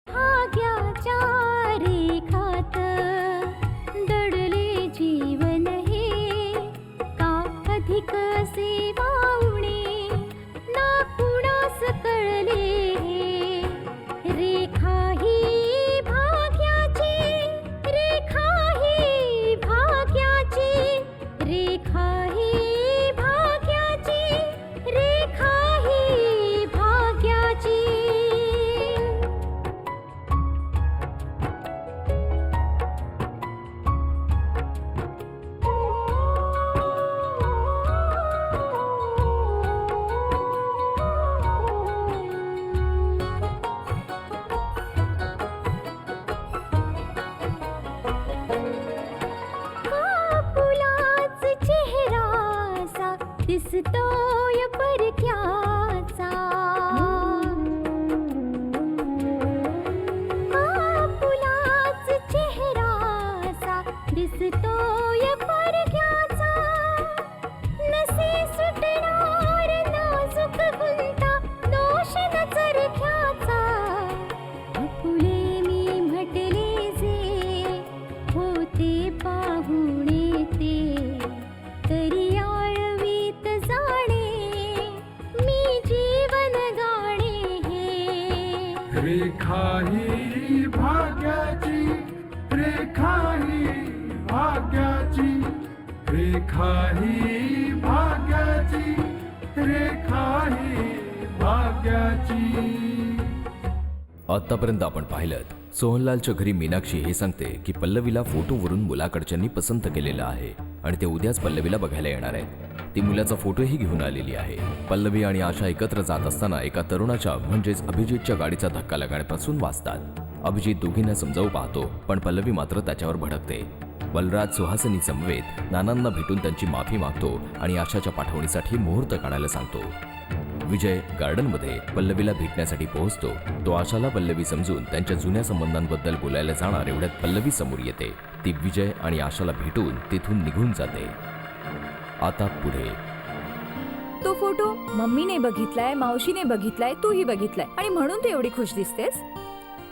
भाग्याच्या रेखात दडले जीवन हे, का अधिक असे वावणे ना कुणास कळले हे. रेखा ही भाग्याची, रेखा ही भाग्याची, रेखा ही भाग्याची, रेखा ही भाग्याची. फुलाच चेहरासा दिसतोय परक्याचा. फुलाच चेहरासा दिसतोय परक्याचा. नसे सुटणार नाजूक गुंता दोष न चरख्याचा. फुले मी म्हटले जे होते पाहुणे ते, तरी आळवीत जाणे मी जीवन गाणे हे. रेखा ही भाग्याची, रेखा ही भाग्याची, रेखा ही भाग्याची, रेखा ही भाग्याची. आतापर्यंत आपण पाहिलं सोहनलालच्या घरी मीनाक्षी हे सांगते की पल्लवीला फोटोवरून मुलाकडच्यांनी पसंत केलेलं आहे आणि ते उद्याच पल्लवीला बघायला येणार आहेत. ती मुलाचा फोटोही घेऊन आलेली आहे. पल्लवी आणि आशा एकत्र जात असताना एका तरुणाच्या म्हणजेच अभिजितच्या गाडीचा धक्का लागण्यापासून वाचतात. अभिजित दोघींना समजावू पाहतो, पण पल्लवी मात्र त्याच्यावर भडकते. बलराज सुहासिनी समवेत नानांना भेटून त्यांची माफी मागतो आणि आशाच्या पाठवणीसाठी मुहूर्त काढायला सांगतो. विजय गार्डनमध्ये पल्लवीला भेटण्यासाठी पोहोचतो. तो आशाला पल्लवी समजून त्यांच्या जुन्या संबंधांबद्दल बोलायला जाणार एवढ्यात पल्लवी समोर येते. ती विजय आणि आशाला भेटून तिथून निघून जाते. आता पुढे. तो फोटो मम्मीने बघितलाय, मावशीने बघितलाय, तूही बघितलाय आणि म्हणून तू एवढी खुश दिसतेस.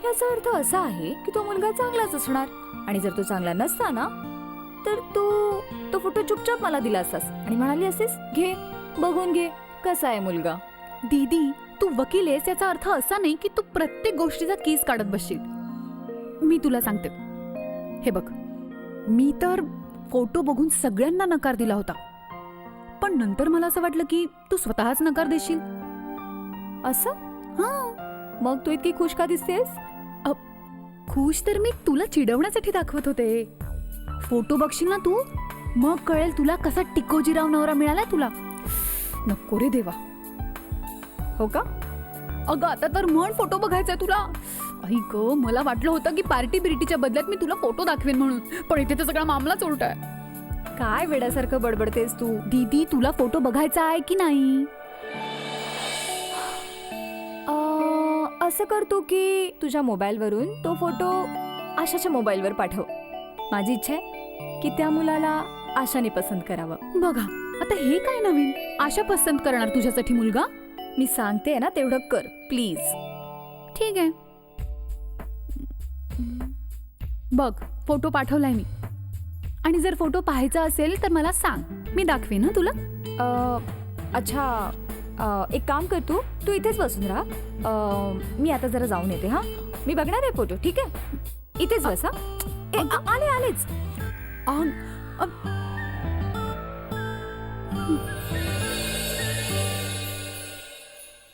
याचा अर्थ असा आहे की तो मुलगा चांगलाच असणार आणि जर तो चांगला नसता ना तर तो फोटो चुपचाप मला दिला असतास आणि म्हणाली असतीस घे बघून घे कसा आहे मुलगा. दीदी, तू वकील आहेस याचा अर्थ असा नाही की तू प्रत्येक गोष्टीचा केस काढत बसशील. मी तुला सांगते, हे बघ, मी तर फोटो बघून सगळ्यांना नकार दिला होता, पण नंतर मला असं वाटलं की तू स्वतःच नकार देशील. असं? मग तू इतकी खुश का दिसतेस? खुश तर मी तुला चिडवण्यासाठी दाखवत होते. फोटो बघशील ना तू, मग कळेल तुला कसा टिकोजीराव नवरा मिळालाय तुला. नको रे देवा. हो का? अगं आता तर म्हण फोटो बघायचा तुला. आई ग, मला वाटलं होतं की पार्टी बिर्टीच्या बदल्यात मी तुला फोटो दाखवेन म्हणून, पण इथे तर सगळा मामलाच उलटा आहे. काय वेड्यासारखं बडबडतेस तू? दीदी, तुला फोटो बघायचा आहे की नाही? असं करतो की तुझ्या मोबाईलवरून तो फोटो आशाच्या मोबाईलवर पाठव. माझी इच्छा आहे की त्या मुलाला आशाने पसंत करावं. बघा, आता हे काय नवीन? आशा पसंत करणार तुझ्यासाठी मुलगा? मी सांगते ना तेवढं कर प्लीज. ठीक आहे, बघ फोटो पाठवलाय मी, आणि जर फोटो पाहायचा असेल तर मला सांग, मी दाखवेन ना तुला. अच्छा, एक काम कर, तू इथेच बसून राहा. मी आता जरा जाऊन येते. हा, मी बघणार आहे फोटो. ठीक आहे, इथेच बस. हा, आलेच.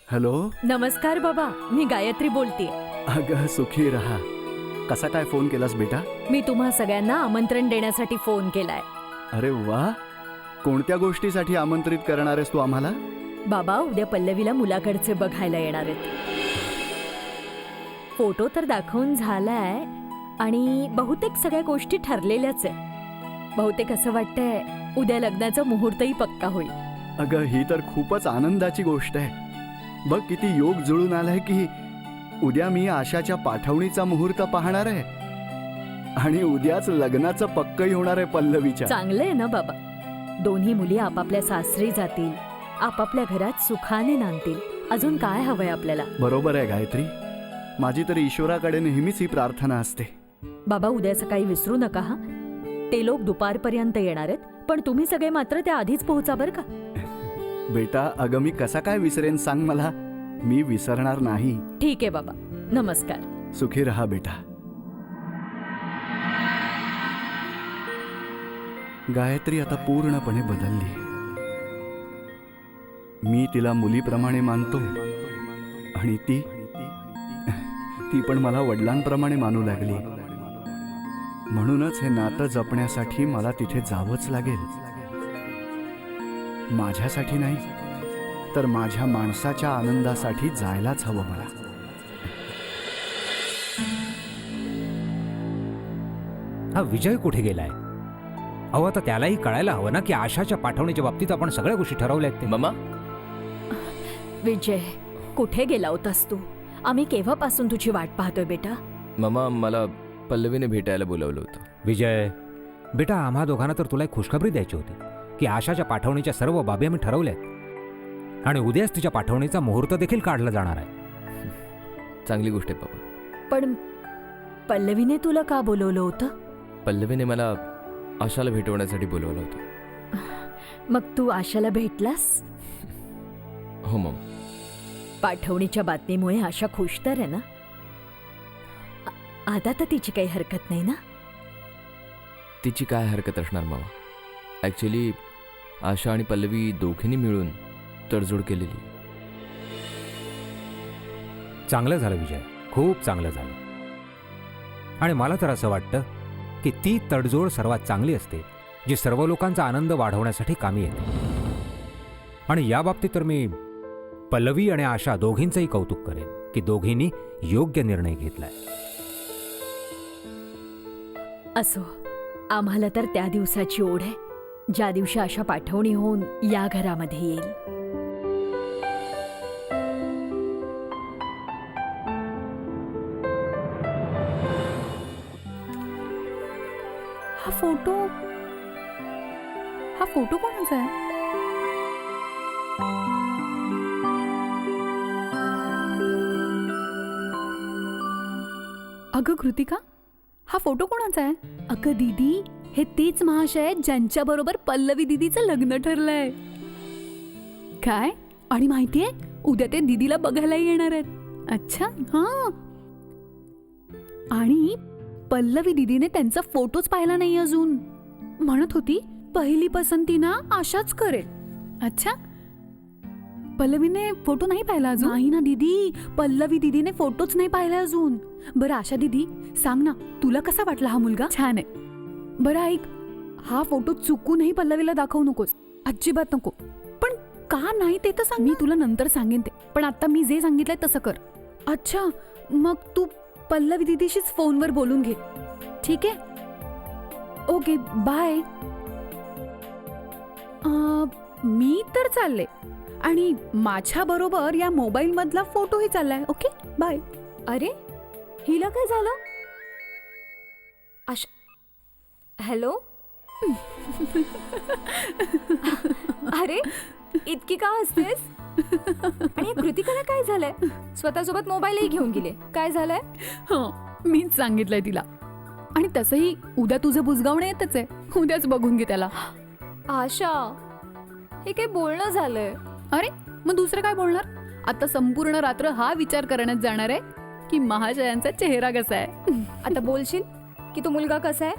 हॅलो. नमस्कार बाबा, मी गायत्री बोलतेय. अगं सुखी राहा. कसा काय फोन केलास बेटा? मी तुम्हा सगळ्यांना आमंत्रण देण्यासाठी फोन केलाय. अरे वा, कोणत्या गोष्टीसाठी आमंत्रित करणार आहेस तू आम्हाला? बाबा, उद्या पल्लवीला मुलाकडचे बघायला येणार आहेत. फोटो तर दाखवून झालाय आणि बहुतेक सगळ्या गोष्टी ठरलेल्याच आहे. बहुतेक असं वाटतंय उद्या लग्नाचा मुहूर्तही पक्का होईल. अगं ही तर खूपच आनंदाची गोष्ट आहे. बघ किती योग जुळून आलाय की उद्या मी आशाच्या पाठवणीचा मुहूर्त पाहणार आहे आणि उद्याच लग्नाचं पक्कही होणार आहे पल्लवीच्या. चांगलं आहे ना बाबा. दोन्ही मुली आपापल्या सासरी जातील, आपापल्या घरात सुखाने नांदतील. अजून काय हवंय आपल्याला? बरोबर आहे गायत्री. माझी तर ईश्वराकडे नेहमीच ही प्रार्थना असते. बाबा, उद्या सकाळी विसरू नका हा. ते लोक दुपारपर्यंत येणार आहेत, पण तुम्ही सगळे मात्र त्या आधीच पोहोचा बरं का. बेटा, अगं मी कसा काय विसरेन सांग मला. मी विसरणार नाही. ठीक आहे बाबा, नमस्कार. सुखी रहा बेटा. गायत्री आता पूर्णपणे बदलली. मी तिला मुलीप्रमाणे मानतो आणि ती पण मला वडिलांप्रमाणे मानू लागली. म्हणूनच हे नातं जपण्यासाठी मला तिथे जावंच लागेल. माझ्यासाठी नाही तर माझ्या माणसाच्या आनंदासाठी जायलाच हवं मला. हा विजय कुठे गेलाय? अहो, आता त्यालाही कळायला हवं ना की आशाच्या पाठवण्याच्या बाबतीत आपण सगळ्या गोष्टी ठरवल्या आहेत ते. मम्मा, विजय, कुठे गेला होतास तू? आम्ही केव्हापासून तुझी वाट पाहतोय बेटा. मम्मा, मला पल्लवीने भेटायला बोलावलं होतं. विजय बेटा, आम्हा दोघांना तर तुला एक खुशखबरी द्यायची होती की आशाच्या पाठवणीच्या सर्व बाबी आम्ही ठरवल्यात आणि उद्याच तिच्या पाठवणीचा मुहूर्त देखील काढला जाणार आहे. चांगली गोष्ट आहे पप्पा. पण पल्लवीने तुला का बोलवलं होतं? पल्लवीने मला आशाला भेटवण्यासाठी बोलवलं होतं. मग तू आशाला भेटलास? हो मम. पाठवणीच्या बातमीमुळे आशा खुश तर आहे ना? आता तर तिची काही हरकत नाही ना? तिची काय हरकत असणार मामा. ॲक्च्युली आशा आणि पल्लवी दोघींनी मिळून तडजोड केलेली. चांगलं झालं विजय, खूप चांगलं झालं. आणि मला तर असं वाटतं की ती तडजोड सर्वात चांगली असते जी सर्व लोकांचा आनंद वाढवण्यासाठी कामी येते. आणि या बाबतीत तर मी पल्लवी आणि आशा दोघींचंही कौतुक करेन की दोघींनी योग्य निर्णय घेतलाय. असो, आम्हाला तर त्या दिवसाची ओढ आहे ज्या दिवशी आशा पाठवणी होऊन या घरामध्ये येईल. हा फोटो कोणाचा आहे? अगं कृतिका, हा फोटो कोणाचा आहे? अगं दीदी, हे तेच महाशय आहेत ज्यांच्या बरोबर पल्लवी दीदीचं लग्न ठरलंय. काय? आणि माहितीये, उद्या ते दीदीला बघायलाही येणार आहेत. अच्छा, हा. आणि पल्लवी दीदीने त्यांचा फोटोच पाहिला नाही अजून. म्हणत होती पहिली पसंती ना आशाच करेल. अच्छा, पल्लवीने फोटो नाही पाहिला अजून? नाही ना दीदी, पल्लवी दीदीने फोटोच नाही पाहिला अजून. बरं आशा दीदी, सांग ना, तुला कसा वाटला हा मुलगा? छान आहे. बरं ऐक, हा फोटो चुकूनही पल्लवीला दाखवू नकोस, अजिबात नको. पण का नाही ते तर सांग. मी तुला नंतर सांगेन ते, पण आता मी जे सांगितलंय तसं कर. अच्छा, मग तू पल्लवी दीदीशीच फोनवर बोलून घे. ठीक आहे, ओके, बाय. मी तर चालले आणि माझ्या बरोबर या मोबाईल मधला फोटोही चाललाय. Okay, bye. अरे, हिला काय झालं? हॅलो. अरे, इतकी का हसतेस? आणि कृतिकाला काय झालंय? स्वतःसोबत मोबाईलही घेऊन गेले. काय झालंय? मीच सांगितलंय तिला. आणि तसंही उद्या तुझं बुजगावणं येतच आहे. उद्याच बघून घे त्याला. आशा, हे काय बोलणं झालंय? अरे, मग दुसरं काय बोलणार? आता संपूर्ण रात्र हा विचार करण्यात जाणार आहे की महाशयांचा चेहरा कसा आहे. आता बोलशील की तो मुलगा कसा आहे?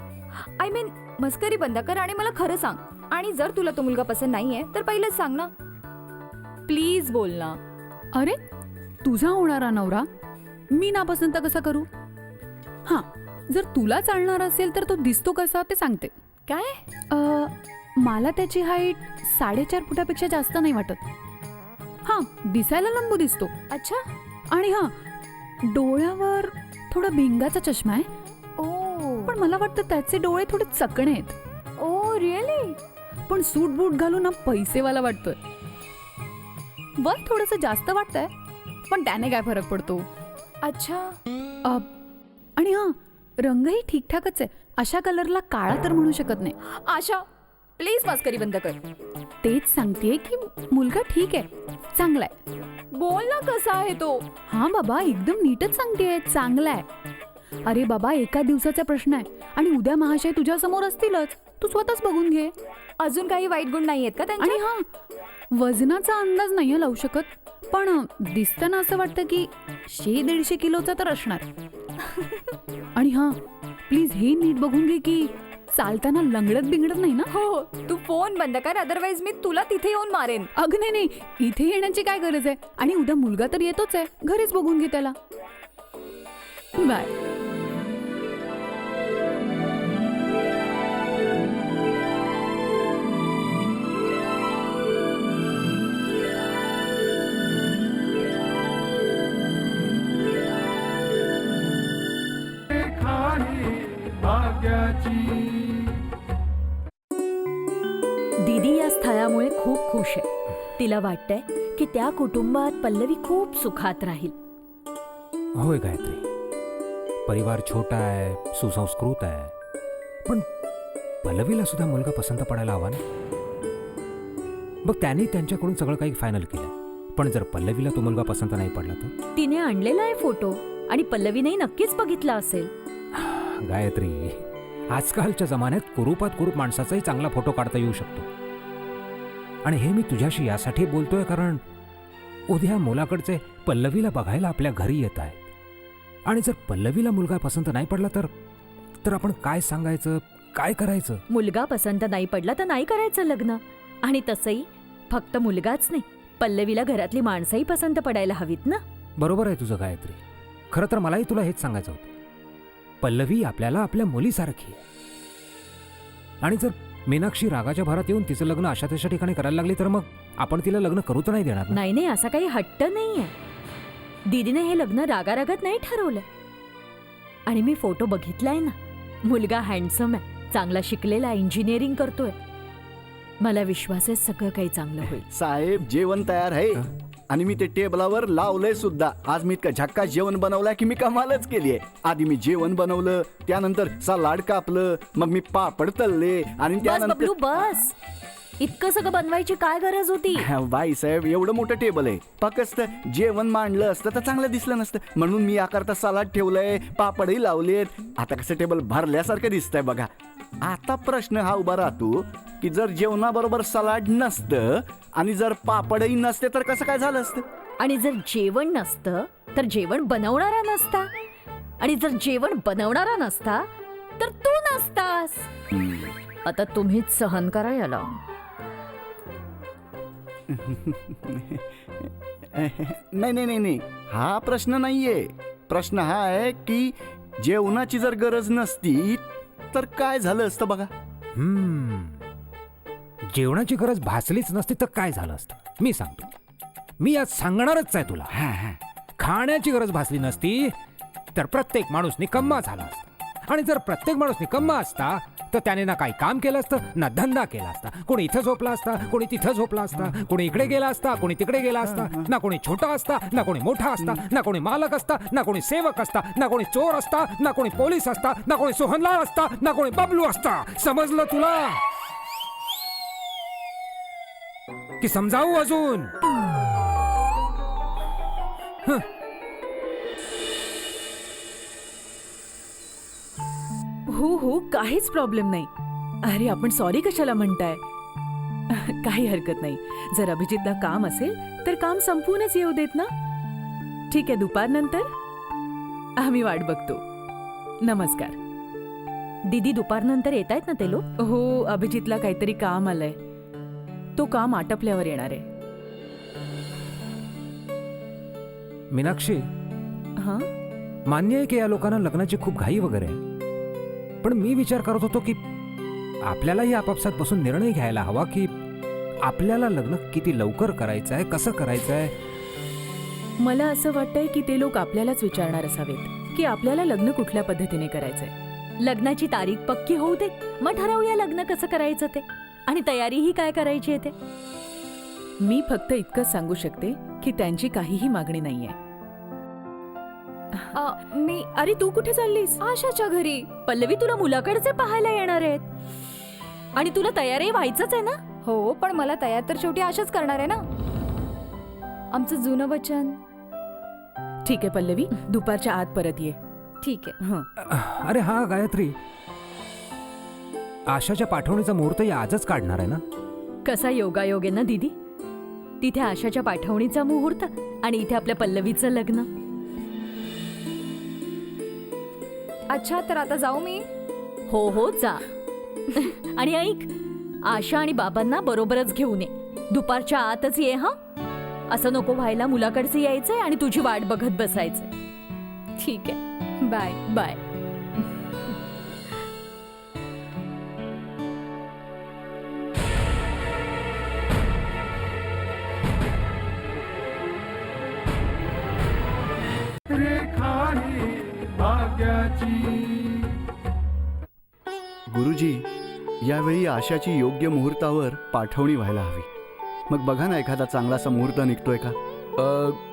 आय मीन, मस्करी बंद कर आणि मला खरं सांग. आणि जर तुला तो मुलगा पसंत नाहीये तर पहिलेच सांग ना. प्लीज बोल ना. अरे, तुझा होणारा नवरा मी नापसंत कसा करू? हा, जर तुला चालणार असेल तर तो दिसतो कसा ते सांगते. काय? मला त्याची हाईट 4.5 फुटापेक्षा जास्त नाही वाटत. हा, दिसायला लंबू दिसतो. अच्छा. आणि हा, डोळ्यावर थोडा भिंगाचा चष्मा आहे. ओ, पण मला वाटतं त्याचे डोळे थोडे चकणे आहेत. Oh really? पण सूट बूट घालून ना पैसेवाला वाटतोय. वय थोडंसं जास्त वाटतंय, पण त्याने काय फरक पडतो. अच्छा. आणि हा, रंगही ठीकठाकच आहे. अशा कलरला काळा तर म्हणू शकत नाही. आशा, प्लीज मस्करी बंद कर. तेच सांगतेय की मुलगा ठीक आहे, चांगला आहे. बोल ना कसा आहे तो. हा बाबा, एकदम नीटच सांगतेय, चांगला आहे. अरे बाबा, एका दिवसाचा प्रश्न आहे आणि उद्या महाशय तुझ्या समोर असतीलच. तू स्वतःच बघून घे. अजून काही वाईट गुण नाहीयेत का त्यांचे? आणि हा, वजनाचा अंदाज नाही लावू शकत, पण दिसताना असं वाटतं की 100-150 किलोचा तर असणार. आणि हा, प्लीज हे नीट बघून घे की चालताना लंगडत बिंगडत नाही ना. हो, तू फोन बंद कर, अदरवाईज मी तुला तिथे येऊन मारेन. अगं नाही, इथे येण्याची काय गरज आहे. आणि उद्या मुलगा तर येतोच आहे, घरीच बघून घे त्याला. बाय. रेखा ही भाग्याची. दीदी या स्थळामुळे खूप खुश आहे. तिला वाटतंय की त्या कुटुंबात पल्लवी खूप सुखात राहील. होय गायत्री, परिवार छोटा आहे, सुसंस्कृत आहे, पण पल्लवीला सुद्धा मुलगा पसंत पडायला हवा ना. बघ, त्यांनी त्यांच्याकडून सगळं काही फायनल केलंय, पण जर पल्लवीला तो मुलगा पसंत नाही पडला तर? तिने आणलेला आहे फोटो आणि पल्लवीने नक्कीच बघितला असेल. गायत्री, आजकालच्या जमान्यात कुरूपात कुरूप माणसाचाही चांगला फोटो काढता येऊ शकतो. आणि हे मी तुझ्याशी यासाठी बोलतोय कारण उद्या मुलाकडचे पल्लवीला बघायला आपल्या घरी येत आहेत. आणि जर पल्लवीला मुलगा पसंत नाही पडला तर आपण काय सांगायचं, काय करायचं? मुलगा पसंत नाही पडला तर नाही करायचं लग्न. आणि तसंही फक्त मुलगाच नाही, पल्लवीला घरातली माणसंही पसंत पडायला हवीत ना. बरोबर आहे तुझं गायत्री. खरं तर मलाही तुला हेच सांगायचं होतं. पल्लवी आपल्याला आपल्या मुलीसारखी आहे. आणि जर मीनाक्षी रागाच्या भरात येऊन तिचं लग्न अशा तशा ठिकाणी करायला लागली तर मग आपण तिला लग्न करू तर नाही देणार ना. नाही, असा काही हट्ट नाहीये. दीदीने हे लग्न रागारागात नाही ठरवलं. आणि मी फोटो बघितलाय ना, मुलगा हँडसम आहे, चांगला शिकलेला, इंजिनिअरिंग करतोय. मला विश्वास आहे सगळं काही चांगलं होईल. साहेब, जेवण तयार आहे आणि मी ते टेबलावर लावलंय सुद्धा. आज मी इतकं झक्कास जेवण बनवलंय की मी कमालच केली आहे. आधी मी जेवण बनवलं, त्यानंतर सलाड कापलं, मग मी पापड तळले आणि बस त्यानंतर बबलू बस. इतकं सगळं बनवायची काय गरज होती? बाई साहेब, एवढं मोठं टेबल आहे, फक्त जेवण मांडलं असतं तर चांगलं दिसलं नसतं, म्हणून मी याकरता सलाड ठेवलंय, पापडही लावलेत. आता कसं टेबल भरल्यासारखं दिसतंय बघा. आता प्रश्न हा उभा राहतो की जर जेवणाबरोबर सलाड नसतं आणि जर पापडही नसते तर कसं काय झालं असतं? आणि जर जेवण नसतं तर जेवण बनवणारा नसता. आणि जर जेवण बनवणारा नसता तर तू नसतास. आता तुम्हीच सहन करा याला. नाही, हा प्रश्न नाहीये. प्रश्न हा आहे की जेवणाची जर गरज नसती तर काय झालं असतं बघा. जेवणाची गरज भासलीच नसती तर काय झालं असतं मी सांगतो. मी आज सांगणारच आहे तुला. खाण्याची गरज भासली नसती तर प्रत्येक माणूस निकम्मा झाला असता. आणि जर प्रत्येक माणूस निकम्मा असता तर त्याने ना काही काम केलं असतं ना धंदा केला असता. कोणी इथं झोपला असता, कोणी तिथं झोपला असता, कोणी इकडे गेला असता, कोणी तिकडे गेला असता. ना कोणी छोटा असता, ना कोणी मोठा असता, ना कोणी मालक असता, ना कोणी सेवक असता, ना कोणी चोर असता, ना कोणी पोलीस असता, ना कोणी सोहनलाल असता, ना कोणी बबलू असता. समजलं तुला की समजावू अजून? हो, काहीच प्रॉब्लेम नाही. अरे, आपण सॉरी कशाला म्हणताय? काही हरकत नाही. जर अभिजितला काम असेल तर काम संपवूनच येऊ देत ना. ठीक आहे, दुपारनंतर आम्ही वाट बघतो. नमस्कार. दीदी, दुपारनंतर येत आहेत ना ते लोक? हो, अभिजितला काहीतरी काम आलंय. तो काम आटपल्यावर येणार आहे. मीनाक्षी, हा, मान्य आहे की या लोकांना लग्नाची खूप घाई वगैरे आहे, पण मी विचार करत होतो की आपल्यालाही आपापसात बसून निर्णय घ्यायला हवा की आपल्याला लग्न किती लवकर करायचं आहे, कसं करायचं आहे. मला असं वाटतंय की ते लोक आपल्यालाच विचारणार असावेत की आपल्याला लग्न कुठल्या पद्धतीने करायचंय. लग्नाची तारीख पक्की होऊ दे, मग ठरवूया लग्न कसं करायचं ते. आणि तयारीही काय करायची आहे ते. मी फक्त इतकंच सांगू शकते की त्यांची काहीही मागणी नाहीये. मी अरे, तू कुठे चाललीस? आशाच्या घरी. पल्लवी, तुला मुलाकडचे पाहायला येणार आहेत. आणि तुला तयारही व्हायचंच आहे ना. हो, पण मला तयार तर शेवटी आशाच करणार आहे ना. आमचं जुनं वचन. ठीक आहे पल्लवी, दुपारच्या आत परत ये. ठीक आहे. हं. अरे हा गायत्री, आशाच्या पाठवणीचा मुहूर्त आजच काढणार आहे ना? कसा योगायोग आहे ना दीदी. तिथे आशाच्या पाठवणीचा मुहूर्त आणि इथे आपल्या पल्लवीचं लग्न. अच्छा, तर आता जाऊ मी. हो हो जा. आणि ऐक, आशा आणि बाबांना बरोबरच घेऊन ये. दुपारच्या आतच ये हा. असं नको व्हायला मुलाकडचं यायचंय आणि तुझी वाट बघत बसायचंय. ठीक आहे. बाय. बाय. रेखा ही भाग्याची. गुरुजी, यावेळी आशाची योग्य मुहूर्तावर पाठवणी व्हायला हवी. मग बघा ना, एखादा चांगलासा मुहूर्त निघतोय का?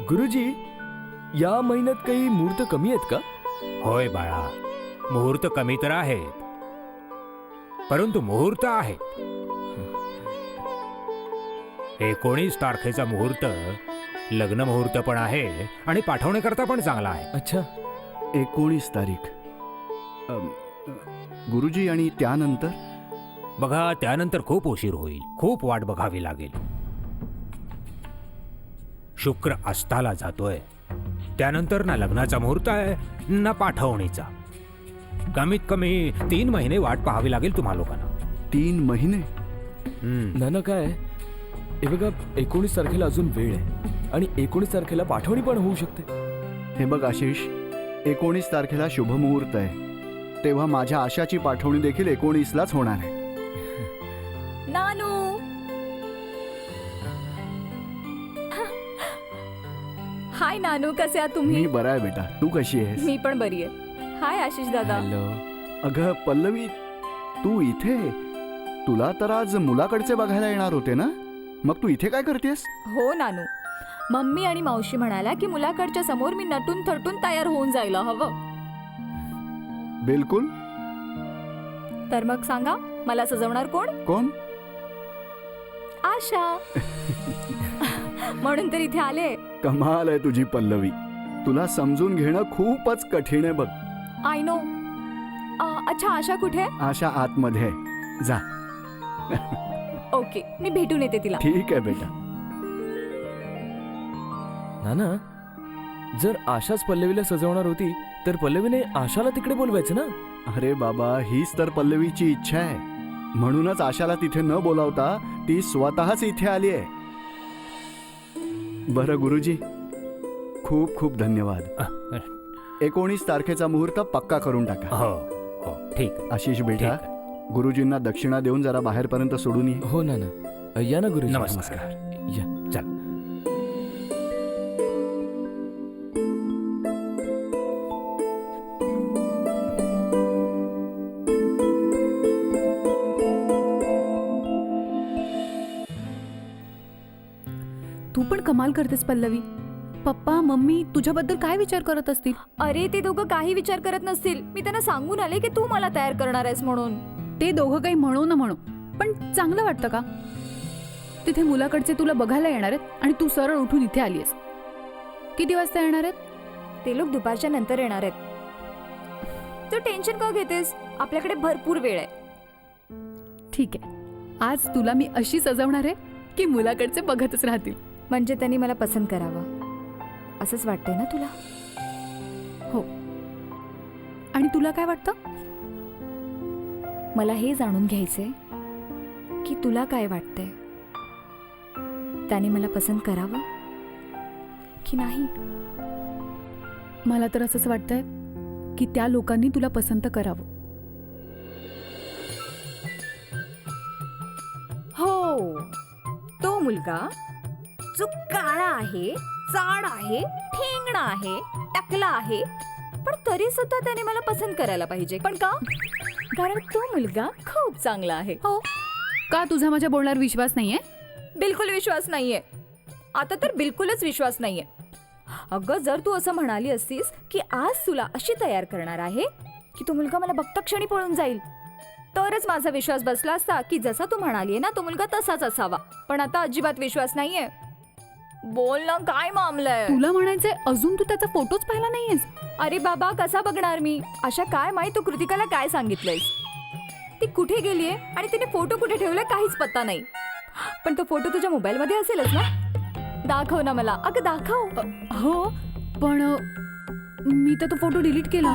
गुरुजी, या महिन्यात काही मुहूर्त कमी आहेत का? होय बाळा, मुहूर्त कमी तर आहेत, परंतु मुहूर्त आहेत. 19 तारखेचा मुहूर्त लग्न मुहूर्त पण आहे आणि पाठवण्याकरता पण चांगला आहे. अच्छा. 19 तारीख. गुरुजी, आणि त्यानंतर? बघा, त्यानंतर खूप उशीर होईल, खूप वाट बघावी लागेल. शुक्र अस्ताला जातोय, त्यानंतर ना लग्नाचा मुहूर्त आहे ना पाठवणीचा. कमीत कमी 3 महिने वाट पाहावी लागेल तुम्हा लोकांना. 3 महिने? नाना काय, हे बघा, 19 तारखेला अजून वेळ आहे आणि 19 तारखेला पाठवणी पण होऊ शकते. हे बघ आशिष, 19 तारखेला शुभमुहूर्त आहे, तेव्हा माझ्या आशाची पाठवणी देखील 19लाच होणार आहे. नानू, हाय नानू, कसे आहात तुम्ही? मी बरा आहे बेटा, तू कशी आहेस? मी पण बरी आहे. हाय आशिष दादा. हॅलो. अगं पल्लवी, तू इथे? तुला तर आज मुलाकडचे बघायला येणार होते ना, मग तू इथे काय करतेस? हो नानू, मम्मी आणि मावशी म्हणाल्या की मुलाकडच्या समोर मी नटून थटून तयार होऊन जायला हवं. बिलकुल. तर मग सांगा, मला सजवणार कोण? कोण? आशा. म्हणून तर इथे आले. कमाल आहे तुझी पल्लवी, तुला समजून घेणं खूपच कठीण आहे बघ. I know. अच्छा, आशा कुठे आहे? आशा आतमध्ये आहे, जा. ओके, मी भेटून येते तिला. ठीक आहे बेटा. नाना, जर आशाच पल्लवीला सजवणार होती तर पल्लवीने आशाला तिकडे बोलवायचं ना. अरे बाबा, हीच तर पल्लवीची इच्छा आहे, म्हणूनच आशाला तिथे न बोलावता ती स्वतःच इथे आली आहे. बरं गुरुजी, खूप खूप धन्यवाद. 19 तारखेचा मुहूर्त पक्का करून टाका. हो हो, ठीक. आशिष बेटा, गुरुजींना दक्षिणा देऊन जरा बाहेरपर्यंत सोडून ये. हो नाना. या ना गुरुजी. नमस्कार. या. चल. तू पण कमाल करतेस पल्लवी. पप्पा मम्मी तुझ्याबद्दल काय विचार करत असतील? अरे, ते दोघं काही विचार करत नसतील. मी त्यांना सांगून आले की तू मला तयार करणार आहेस म्हणून. ते दोघं काही म्हणू न म्हणू, पण चांगलं वाटतं का? तिथे मुलाकडचे तुला बघायला येणार आहेत आणि तू सरळ उठून इथे आलीस. किती वाजता येणार आहेत? ते लोक दुपारच्या नंतर येणार आहेत. तू टेन्शन का घेतेस? आपल्याकडे भरपूर वेळ आहे. ठीक आहे, आज तुला मी अशी सजवणार आहे की मुलाकडचे बघतच राहतील. म्हणजे त्यांनी मला पसंत करावं असंच वाटतंय ना तुला? हो. आणि तुला काय वाटतं? मला हे जाणून घ्यायचंय की तुला काय वाटतंय. त्याने मला पसंत करावं की नाही? मला तर असंच वाटतंय की त्या लोकांनी तुला पसंत करावं. हो, तो मुलगा जो काळा आहे, जाड आहे, ठेंगणा आहे, टकला आहे, पण तरी सुद्धा त्याने मला पसंत करायला पाहिजे. पण का? कारण तो मुलगा खूप चांगला आहे. हो का? तुझा माझ्या बोलण्यावर विश्वास नाहीये? बिलकुल विश्वास नाहीये. आता तर बिलकुलच विश्वास नाहीये. अगं, जर तू असं म्हणाली असतीस की आज तुला अशी तयार करणार आहे की तो मुलगा मला बघता क्षणी पळून जाईल, तरच माझा विश्वास बसला असता की जसा तू म्हणालीये ना तो मुलगा तसाच असावा. पण आता अजिबात विश्वास नाहीये. बोल ना, काय मामला आहे? तुला म्हणायचंय अजून तू त्याचा फोटोच पाहिला नाहीयेस? अरे बाबा, कसा बघणार मी? अशा काय माहित तू कृतिकाला काय सांगितलंयस? ती कुठे गेलीये आणि तिने फोटो कुठे ठेवलाय काहीच पत्ता नाही. पण तो फोटो तुझ्या मोबाईल मध्ये असेलच ना? दाखव ना मला. अगं दाखव. हो, पण मी तर तो फोटो डिलीट केला.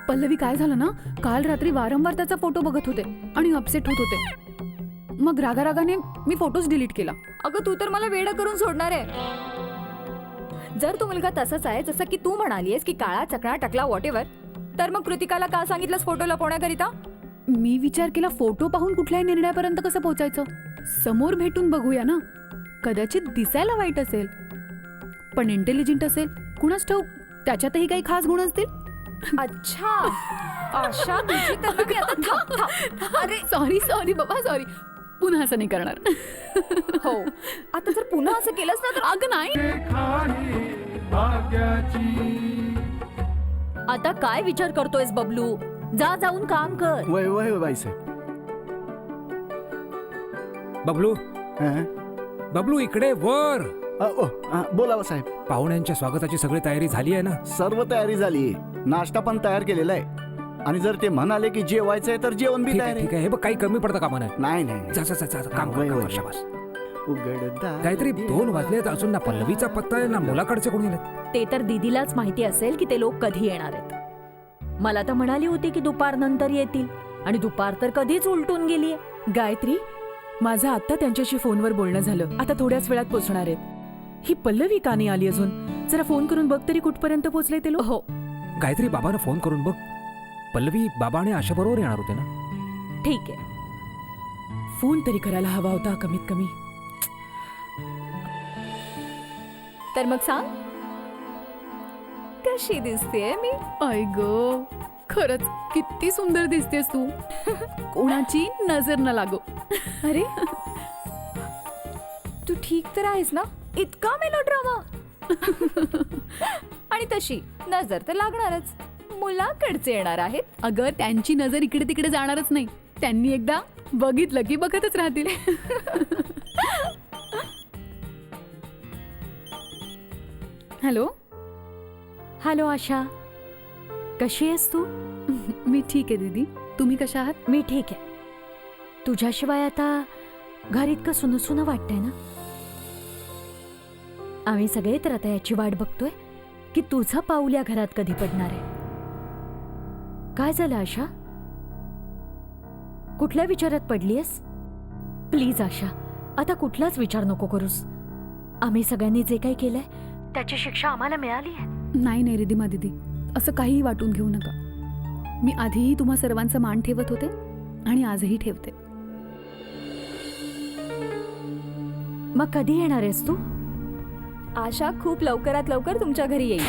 पल्लवी, काय झालं ना, काल रात्री वारंवार त्याचा फोटो बघत होते आणि अपसेट होत होते. मग रागारागाने मी फोटोच डिलीट केला. अगं तू तर मला वेडं करून सोडणार आहे. जर तो मुलगा तसाच आहे जसं की तू म्हणालीयस की काळा चकणा टकला वॉट एव्हर, तर मग कृतिकाला का सांगितलंस फोटो लपवण्याकरिता? मी विचार केला फोटो पाहून कुठल्याही निर्णयापर्यंत कसं पोहोचायचं. समोर भेटून बघूया ना. कदाचित दिसायला वाईट असेल पण इंटेलिजंट असेल. कुणाच ठाऊक, त्याच्यातही काही खास गुण असतील. अच्छा, आशा तुझी तर मी आता थांब. अरे सॉरी बाबा, सॉरी. पुन्हा असं नाही करणार. हो, आता जर पुन्हा असं केलंस ना तर अगं नाही. रेखाही भाग्याची आता काय विचार करतोयस बबलू? जा, जाऊन काम कर. वय वय वय बाईसाहेब. बबलू, हं? बबलू इकडे वर. बोला साहेब. पाहुण्यांच्या स्वागताची सगळी तयारी झाली आहे ना? सर्व तयारी झाली. नाश्ता पण तयार केलेला आहे. आणि जर ते म्हणाले की जेवायचंय तर जेवण बी ठीक तयार आहे, आहे. ठीक आहे. हे बघ, काही कमी पडतं कामा नाही. नाही नाही. जा जा जा जा, काम वय, कर, वय. शाबास. उघडदार काहीतरी 2 वाजलेत, अजून ना पल्लवीचा पत्ता आहे ना मुलाकडचे कोणी आलेत. ते तर दीदीलाच माहिती असेल की ते लोक कधी येणार आहेत. मला तर म्हणाली होती की दुपार नंतर येतील आणि दुपार तर कधीच उलटून गेलीये. गायत्री, माझं आता त्यांच्याशी फोनवर बोलणं झालं. आता थोड्याच वेळात पोहोचणार आहेत. ही पल्लवी का नाही आली अजून? जरा फोन करून बघ तरी कुठपर्यंत पोहोचले ते लोक. हो, गायत्री, बाबांना फोन करून बघ. पल्लवी बाबा आणि आशा बरोबर येणार होते ना? ठीक आहे. फोन तरी करायला हवा होता कमीत कमी. तर मग सांग, कशी दिसतेय मी? आई ग, खरंच किती सुंदर दिसतेस तू. कोणाची नजर न लागो. अरे तू ठीक तर आहेस ना? इतका मेलोड्रामा. आणि तशी नजर तर लागणारच. मुलाकडचे येणार आहेत. अगं, त्यांची नजर इकडे तिकडे जाणारच नाही. त्यांनी एकदा बघितलं की बघतच राहतील. हॅलो. हॅलो आशा, कशी आहेस तू? मी ठीक आहे दीदी. तुम्ही कशा आहात? मी ठीक आहे. तुझ्याशिवाय आता घर इतकं सुनसुन वाटतंय ना. आम्ही सगळे तर आता याची वाट बघतोय की तुझं पाऊल या घरात कधी पडणार आहे. काय झालं आशा? कुठल्या विचारात पडलीयस? प्लीज आशा, आता कुठलाच विचार नको करूस. आम्ही सगळ्यांनी जे काही केलंय त्याची शिक्षा आम्हाला मिळाली आहे. नाही रिधिमा दीदी, असं काहीही वाटून घेऊ नका. मी आधीही तुम्हा सर्वांचा मान ठेवत होते आणि आजही ठेवते. मग कधी येणार आहेस तू? आशा खूप लवकरात लवकर तुमच्या घरी येईल.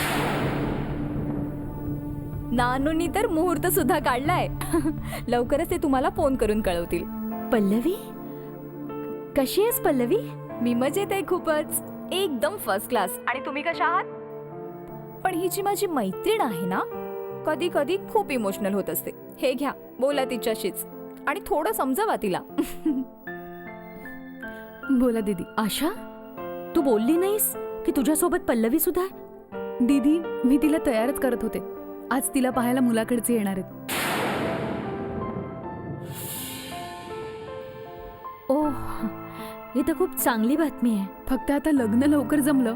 नानूंनी तर मुहूर्त सुद्धा काढलाय. लवकरच ते तुम्हाला फोन करून कळवतील. पल्लवी, कशी आहेस पल्लवी? मी मजेत आहे खूपच, एकदम फर्स्ट क्लास. आणि तुम्ही कशा आहात? पण ही जी माझी मैत्रीण आहे ना, कधी कधी खूप इमोशनल होत असते. हे घ्या, बोला तिच्याशीच आणि थोडं समजावा तिला. बोला दीदी. आशा, तू बोलली नाहीस की तुझ्यासोबत पल्लवी सुद्धा आहे? दीदी, मी तिला तयारच करत होते. आज तिला पाहायला मुलाकडचे येणार आहेत. ओह, ही तर खूप चांगली बातमी आहे. फक्त आता लग्न लवकर जमलं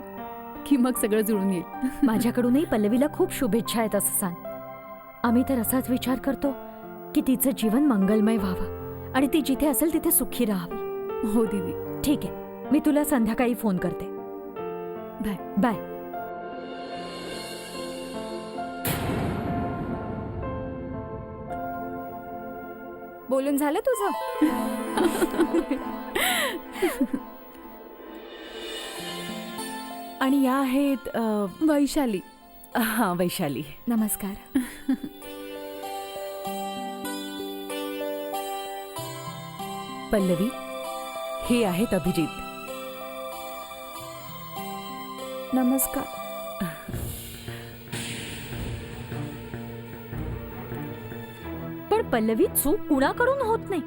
की मग सगळं जुळून येईल. माझ्याकडूनही पल्लवीला खूप शुभेच्छा आहेत असं सांग. आम्ही तर असाच विचार करतो की तिचं जीवन मंगलमय व्हावं आणि ती जिथे असेल तिथे सुखी राहावी. हो दीदी. ठीक आहे, मी तुला संध्याकाळी फोन करते. बाय. बाय. बोलून झालं तुझं? आणि या आहेत वैशाली. हा, वैशाली. नमस्कार. पल्लवी, हे आहेत अभिजित. नमस्कार. पल्लवी चूक कुणाकडून होत नाही,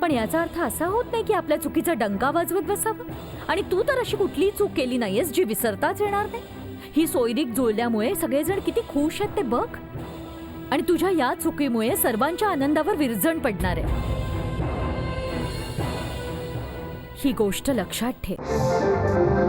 पण याचा अर्थ असा होत नाही की आपल्या चुकीचा डंका वाजवत बसावं. आणि तू तर अशी कुठलीही चूक केली नाहीयेस जी विसरताच येणार नाही. ही सोयरीक जुळल्यामुळे सगळेजण किती खुश आहेत ते बघ. आणि तुझ्या या चुकीमुळे सर्वांच्या आनंदावर विरजण पडणार आहे. ही गोष्ट लक्षात ठेव.